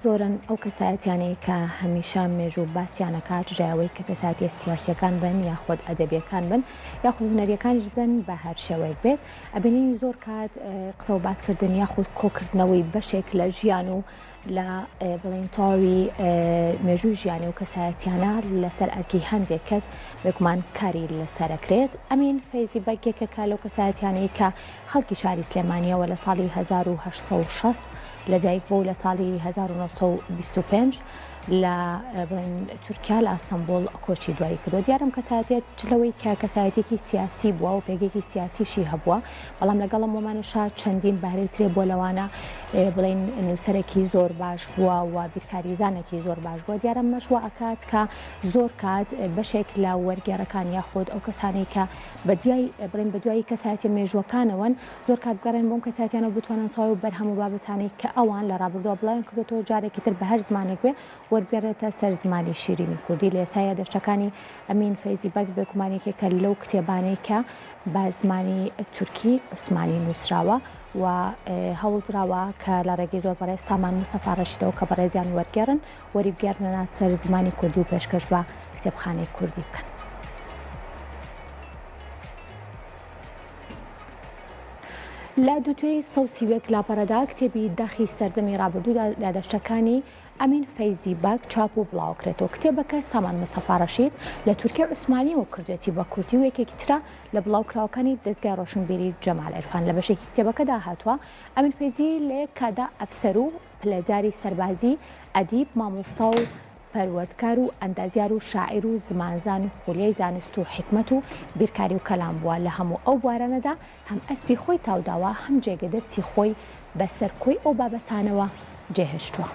زۆرن ئەو کەسایەتیانەی کە هەمیشە مێژوو باسییانەکات ژایەوەی کە کەسایەتی سیاسیەکان بن یاخود ئەدەبیەکان بن یاخود هونەریەکانیش بن بە هەر شێوەیەک بێت ئەبینی زۆر کات قسە و باسکردن یاخود کۆکردنەوەی بەشێک لە ژیان و لە بڵین تەواوی مێژووی ژیانی و کەسایەتیانە لەسەر ئەرکی هەندێک کەس بێگومان کاری لەسەرەکرێت. ئەمین فەیزی بەگێکێکە لەو کەسایەتیانەی کە خەڵکی شاری سلێمانیەوە لە ساڵی 1960 لەدایک بوو لە ساڵی 1925 لە تورکیا لە ئەستەمبوڵ کۆچی دوایی کردو. دیارم کەسایەتێت چلەوەی کە کەسایەتێکی سیاسی بووە و پێگێکی سیاسیشی هەبووە، بەڵام لەگەڵ ومانەشا چەندین بەهرەی بۆ لەوانە بڵین نووسەرێکی زۆر باش بووە و بیرکاریزانێکی زۆر باش بووە. دیارم مەشوە ئەکات کە زۆر کات بەشێک لە وەرگێڕەکان یاخود ئەو کەسانەی کە بڵین بە دوایی کەسایەتی مێژووەکانەوەن زۆر کات گەڕێن بۆم کەسایەتیانە بتوانن تەواو بەرهەموو بابەتانەی کە ئەوان لە ڕابردووە بڵاویان کردوەوە جارێکی تر بە هەر زمانێک بێ وەرگێڕێتە سەر زمانی شیرینی کوردی. لە ئێستا دەشتەکانی ئەمین فەیزی بەگ بێگومانێکێکە لەو کتێبانەی کە بە زمانی تورکی عوسمانی نووسراوە و هەوڵدراوە کە لە ڕێگەی زۆر بەڕێز سامان مستەفا ڕەشیدەوە کە بەڕێزیان وەرگێڕن وەری بگێڕنە سەر زمانی کوردی و پێشکەش بە کتێبخانەی کوردی بکەن. لە دوتوێی سەوسیوێک لاپەرەدا کتێبی داخی سەردەمی ڕابردوودا لە دەشتەکانی ئەمین فەیزی بەگ چاپ و بڵاوکرێتەوە. کتێبەکە سامان مستەفا ڕەشید لە تورکیا عوسمانی و کردوێتی بە کورتی و یەکێکی ترە لە بڵاوکراوەکانی دەستگای ڕۆشنبیری جەمال عێرفان. لە بەشێکی کتێبەکەدا هاتووە ئەمین فەیزی لە کادا ئەفسەر و پلەداری سەربازی، ئەدیب، مامۆستا و پەروەردکار و ئەندازیار و شاعیر و زمانزان و خولیای زانست و حکمت و بیرکاری و کەلام بووە. لە هەموو ئەو بوارانەدا هەم ئەسپی خۆی تاوداوە هەم جێگەدەستی خۆی بەسەر کۆی ئەو بابەتانەوە جێهێشتووە.